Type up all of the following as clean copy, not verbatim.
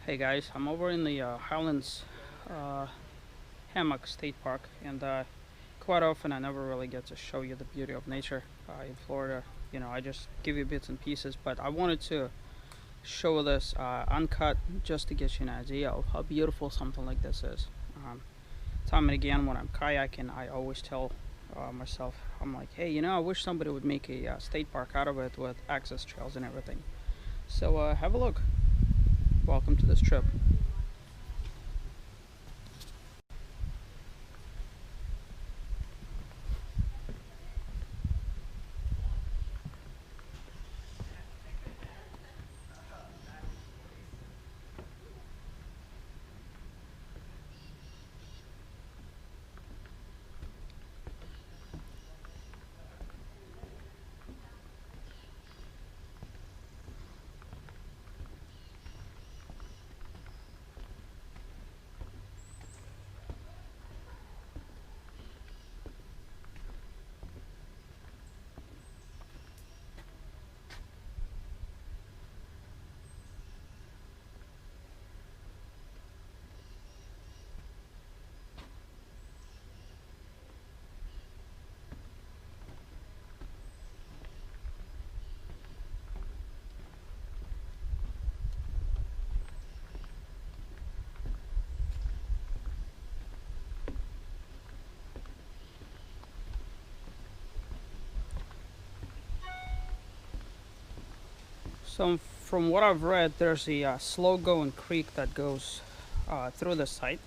Hey guys, I'm over in the Highlands uh, Hammock State Park, and quite often I never really get to show you the beauty of nature in Florida. I just give you bits and pieces, but I wanted to show this uncut just to get you an idea of how beautiful something like this is. Time and again, when I'm kayaking, I always tell myself, I'm like, hey, I wish somebody would make a state park out of it with access trails and everything. So have a look. Welcome to this trip. So, from what I've read, there's a slow-going creek that goes through the site,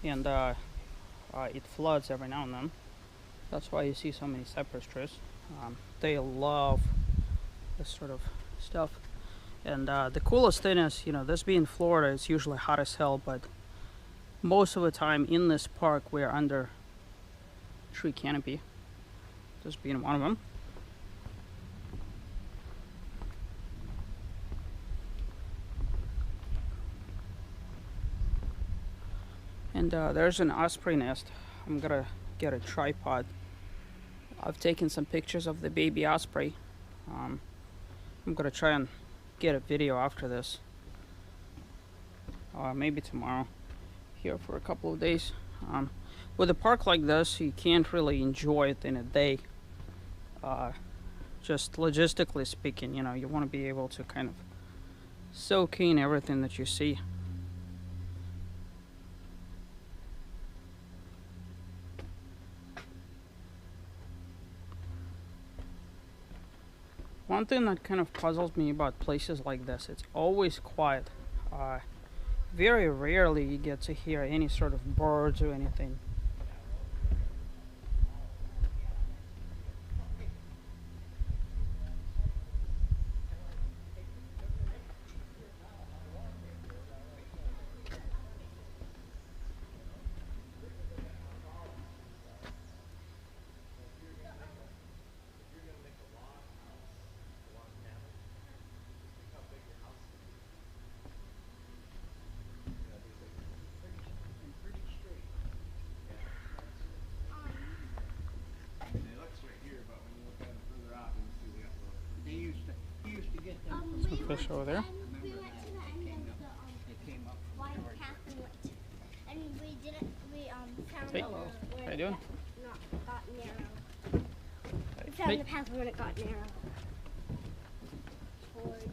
and it floods every now and then. That's why you see so many cypress trees. They love this sort of stuff. And the coolest thing is, this being Florida, it's usually hot as hell, but most of the time in this park, we're under tree canopy. This being one of them. And there's an osprey nest. I'm gonna get a tripod. I've taken some pictures of the baby osprey. I'm gonna try and get a video after this. Maybe tomorrow. Here for a couple of days. With a park like this, you can't really enjoy it in a day. Just logistically speaking, you want to be able to kind of soak in everything that you see. One thing that kind of puzzles me about places like this, it's always quiet. Very rarely you get to hear any sort of birds or anything. Some fish over there. We went to the end of the wide path and we didn't. We found Hey, where how you doing? Not got narrow. We found Hey. the path when it got narrow. 40.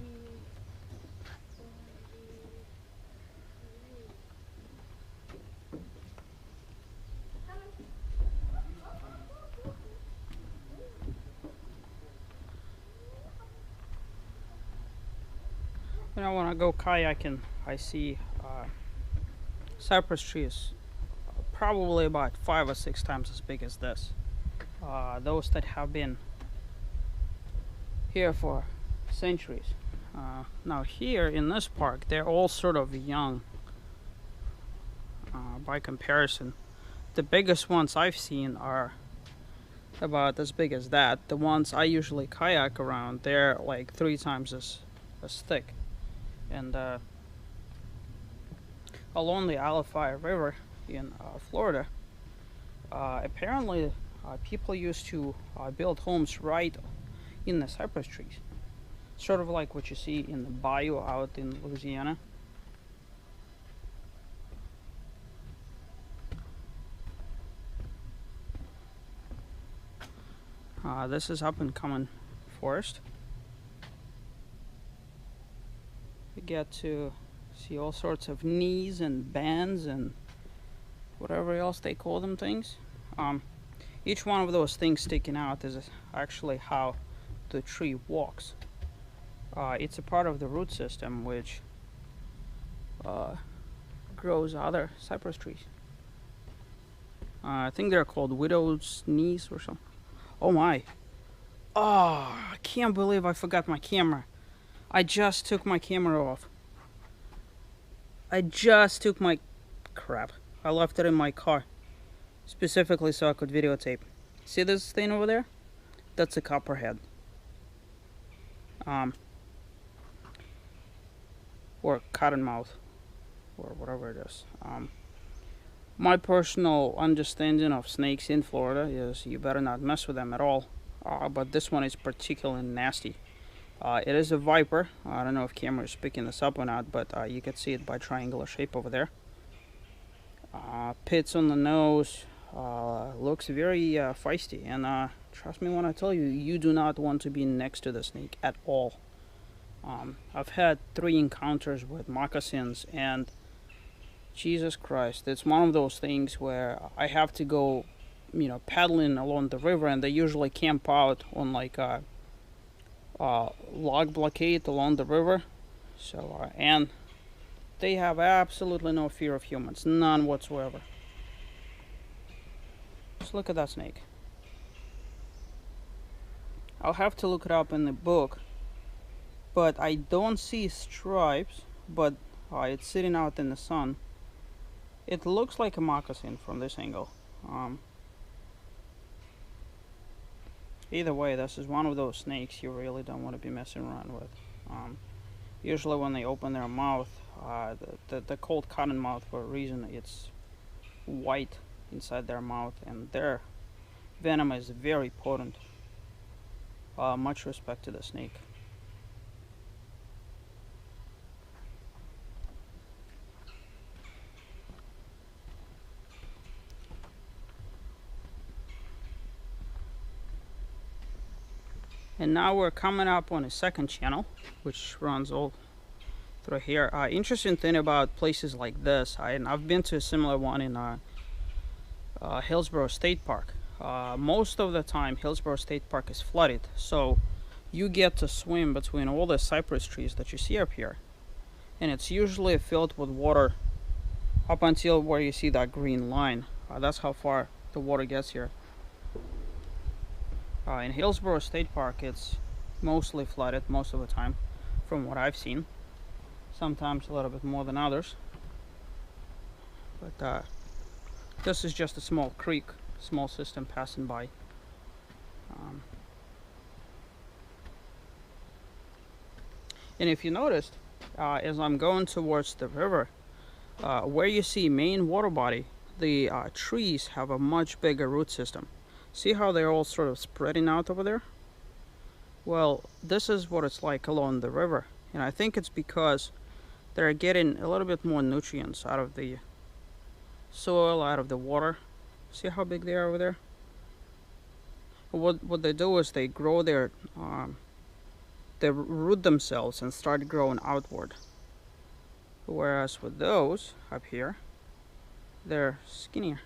When I go kayaking, I see cypress trees probably about 5 or 6 times as big as this. Those that have been here for centuries. Now here in this park, they're all sort of young by comparison. The biggest ones I've seen are about as big as that. The ones I usually kayak around, they're like 3 times as thick. And along the Alafaya River in Florida, apparently people used to build homes right in the cypress trees, sort of like what you see in the bayou out in Louisiana. This is up and coming forest. You get to see all sorts of knees and bands and whatever else they call them things. Each one of those things sticking out is actually how the tree walks. It's a part of the root system which grows other cypress trees. I think they're called widow's knees or something. Oh my. Oh, I can't believe I forgot my camera. I just took my camera off. Crap. I left it in my car. Specifically so I could videotape. See this thing over there? That's a copperhead. Or cottonmouth. Or whatever it is. My personal understanding of snakes in Florida is you better not mess with them at all. But this one is particularly nasty. It is a viper. I don't know if camera is picking this up or not, but you can see it by triangular shape over there. Pits on the nose. Looks very feisty. And trust me when I tell you, you do not want to be next to the snake at all. I've had 3 encounters with moccasins, and Jesus Christ, it's one of those things where I have to go, paddling along the river, and they usually camp out on like a log blockade along the river. So, and they have absolutely no fear of humans, none whatsoever. Just look at that snake. I'll have to look it up in the book, but I don't see stripes, but it's sitting out in the sun. It looks like a moccasin from this angle. Either way, this is one of those snakes you really don't want to be messing around with. Usually when they open their mouth, they're called cottonmouth for a reason. It's white inside their mouth, and their venom is very potent. Much respect to the snake. And now we're coming up on a second channel, which runs all through here. Interesting thing about places like this, I've been to a similar one in Hillsborough State Park. Most of the time, Hillsborough State Park is flooded, so you get to swim between all the cypress trees that you see up here. And it's usually filled with water up until where you see that green line. That's how far the water gets here. In Hillsborough State Park, it's mostly flooded most of the time, from what I've seen. Sometimes a little bit more than others. But this is just a small creek, small system passing by. And if you noticed, as I'm going towards the river, where you see main water body, the trees have a much bigger root system. See how they're all sort of spreading out over there? Well, this is what it's like along the river. And I think it's because they're getting a little bit more nutrients out of the soil, out of the water. See how big they are over there? What they do is they grow they root themselves and start growing outward. Whereas with those up here, they're skinnier.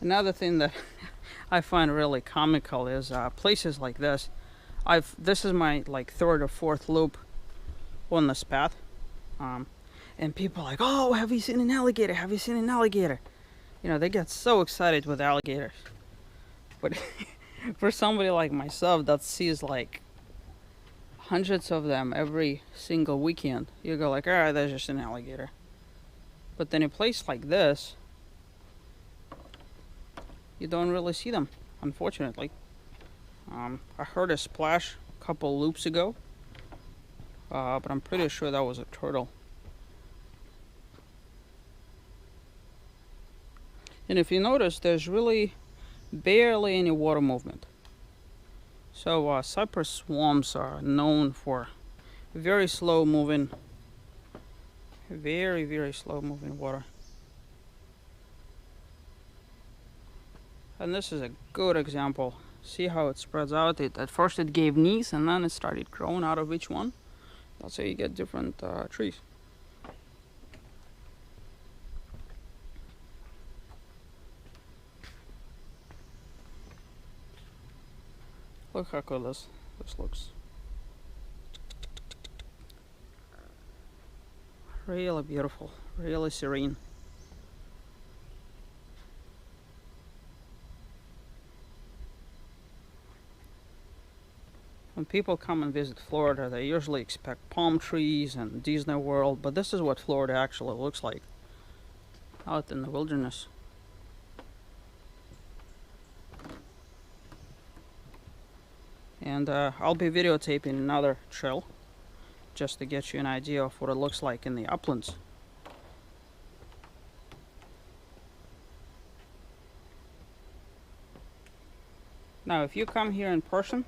Another thing that I find really comical is places like this. This is my like 3rd or 4th loop on this path, and people are like, "Oh, have you seen an alligator? Have you seen an alligator?" They get so excited with alligators. But for somebody like myself that sees like hundreds of them every single weekend, you go like, "Alright, that's just an alligator." But then a place like this, you don't really see them, unfortunately. I heard a splash a couple loops ago, but I'm pretty sure that was a turtle. And if you notice, there's really barely any water movement. So cypress swamps are known for very slow moving Very, very slow moving water. And this is a good example. See how it spreads out? At first it gave knees and then it started growing out of each one. That's how you get different trees. Look how cool this looks. Really beautiful, really serene. When people come and visit Florida, they usually expect palm trees and Disney World, but this is what Florida actually looks like out in the wilderness. And I'll be videotaping another trail just to get you an idea of what it looks like in the uplands. Now, if you come here in person,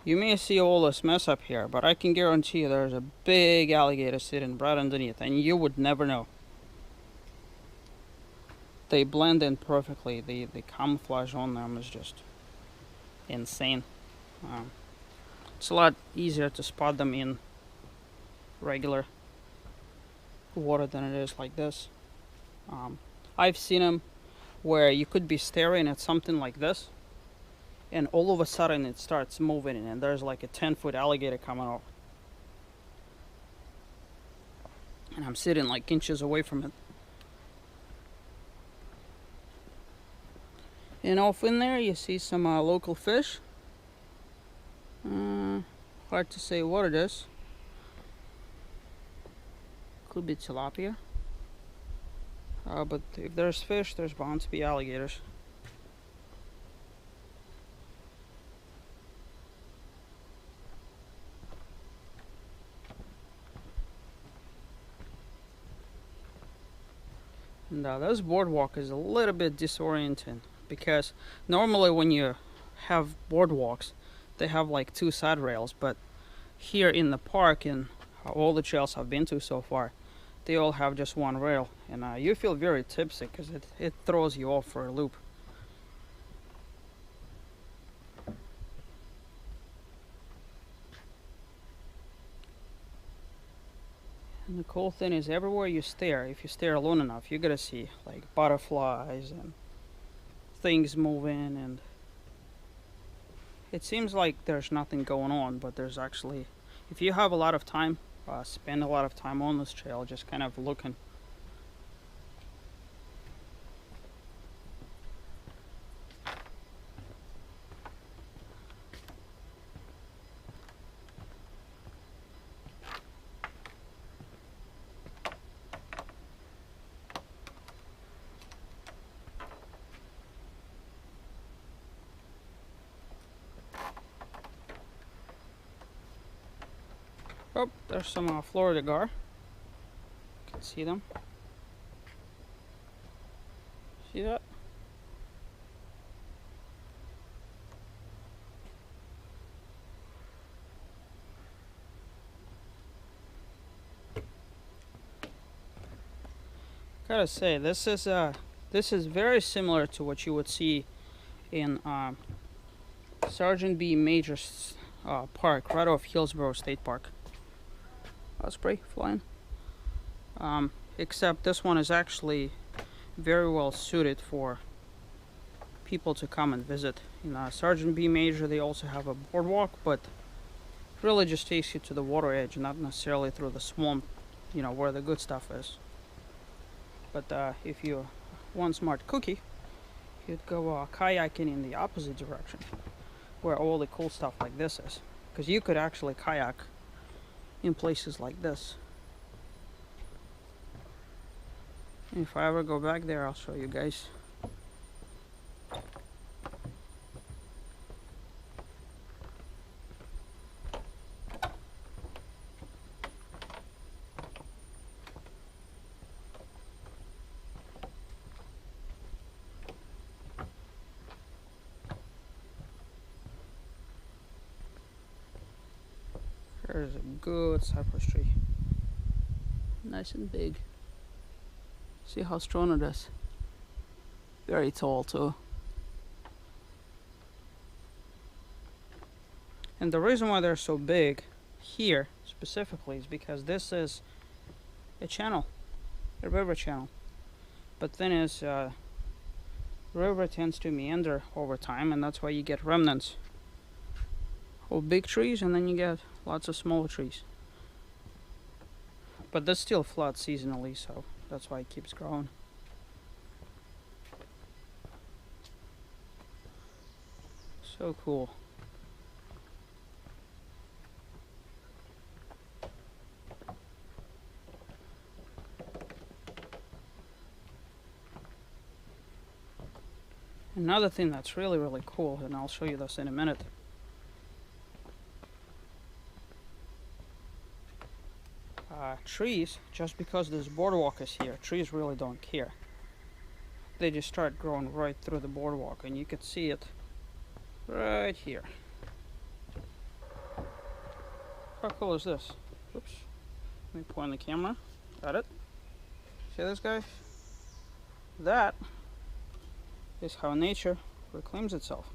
you may see all this mess up here, but I can guarantee you there's a big alligator sitting right underneath, and you would never know. They blend in perfectly. The camouflage on them is just insane. It's a lot easier to spot them in regular water than it is like this. I've seen them where you could be staring at something like this, and all of a sudden it starts moving and there's like a 10-foot alligator coming off. And I'm sitting like inches away from it. And off in there you see some local fish. Hard to say what it is. Could be tilapia. But if there's fish, there's bound to be alligators. And this boardwalk is a little bit disorienting because normally when you have boardwalks, they have like two side rails, but here in the park and all the trails I've been to so far, they all have just one rail, and you feel very tipsy because it throws you off for a loop. And the cool thing is, everywhere you stare, if you stare long enough, you're gonna see like butterflies and things moving, and it seems like there's nothing going on, but there's actually, if you have a lot of time, spend a lot of time on this trail just kind of looking. Oh, there's some Florida gar. You can see them. See that? Gotta say, this is very similar to what you would see in Sergeant B. Major's park, right off Hillsborough State Park. Osprey flying. Except this one is actually very well suited for people to come and visit. In Sergeant B. Major, they also have a boardwalk, but really just takes you to the water edge, not necessarily through the swamp, you know, where the good stuff is. But if you're one smart cookie, you'd go kayaking in the opposite direction, where all the cool stuff like this is. Because you could actually kayak in places like this. If I ever go back there, I'll show you guys. There's a good cypress tree. Nice and big. See how strong it is. Very tall too. And the reason why they're so big here specifically is because this is a channel, a river channel. But then is river tends to meander over time, and that's why you get remnants of big trees, and then you get lots of smaller trees. But this still floods seasonally, so that's why it keeps growing. So cool. Another thing that's really cool, and I'll show you this in a minute. Trees, just because this boardwalk is here, trees really don't care. They just start growing right through the boardwalk, and you can see it right here. How cool is this? Oops. Let me point the camera. Got it? See this, guy? That is how nature reclaims itself.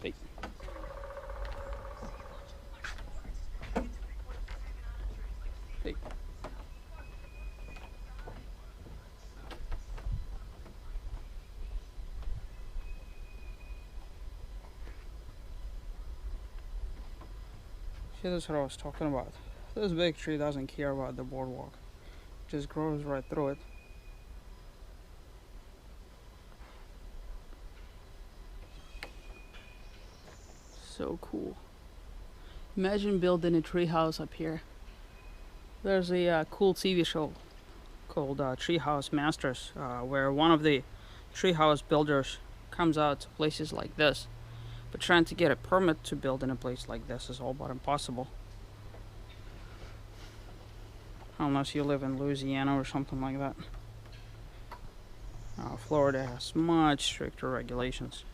Hey. Hey. See, this is what I was talking about. This big tree doesn't care about the boardwalk. It just grows right through it. So cool. Imagine building a tree house up here. There's a cool TV show called Treehouse Masters, where one of the treehouse builders comes out to places like this. But trying to get a permit to build in a place like this is all but impossible. Unless you live in Louisiana or something like that. Florida has much stricter regulations.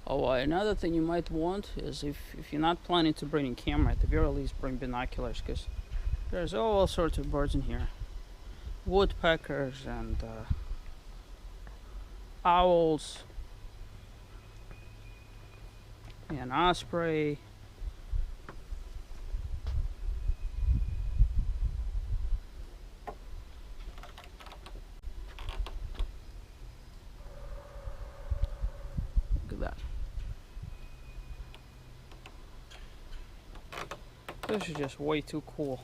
Oh, another thing you might want is if you're not planning to bring a camera, at the very least bring binoculars, because there's all sorts of birds in here. Woodpeckers and owls and osprey. Look at that. This is just way too cool.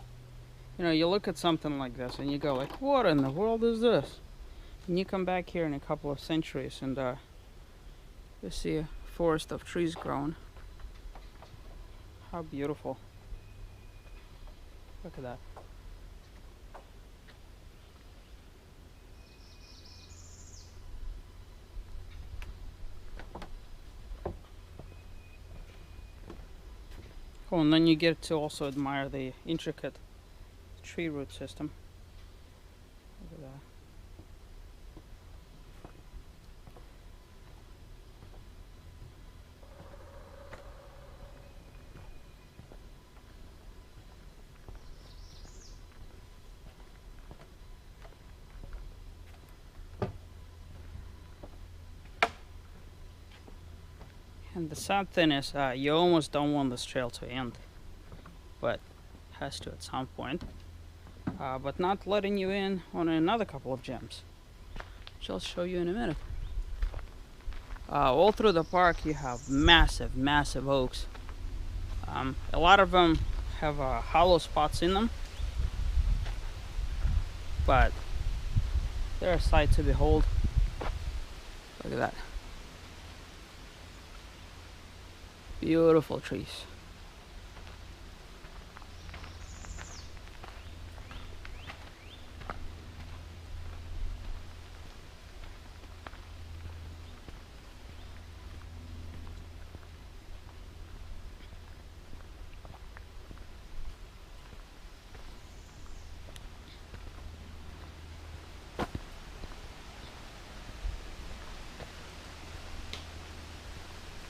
You know, you look at something like this and you go like, what in the world is this? And you come back here in a couple of centuries and you see a forest of trees growing. How beautiful. Look at that. Oh, and then you get to also admire the intricate tree root system. Look at that. And the sad thing is, you almost don't want this trail to end, but it has to at some point. But not letting you in on another couple of gems, which I'll show you in a minute. All through the park you have massive oaks. A lot of them have hollow spots in them, but they're a sight to behold. Look at that. Beautiful trees.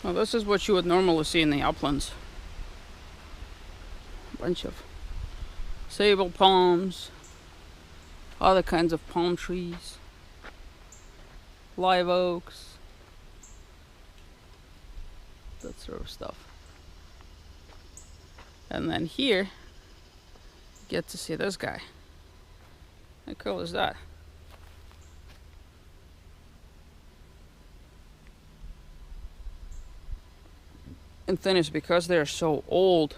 Well, this is what you would normally see in the uplands. A bunch of sable palms, other kinds of palm trees, live oaks, that sort of stuff. And then here, you get to see this guy. How cool is that? And thing is, because they're so old,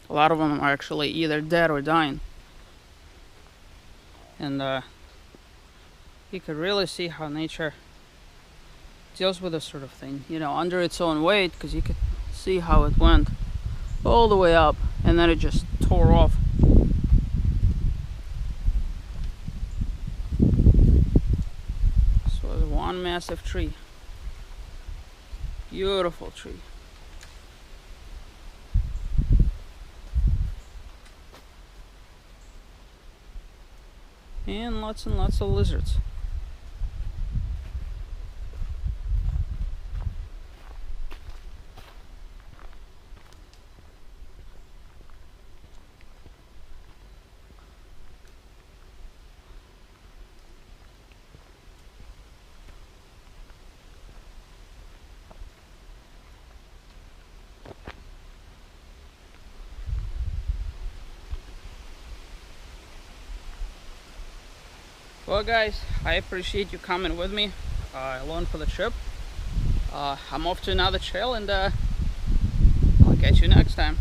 a lot of them are actually either dead or dying. And you could really see how nature deals with this sort of thing, you know, under its own weight, because you could see how it went all the way up and then it just tore off. So it's one massive tree. Beautiful tree. And lots of lizards. Well guys, I appreciate you coming with me along for the trip. I'm off to another trail, and I'll catch you next time.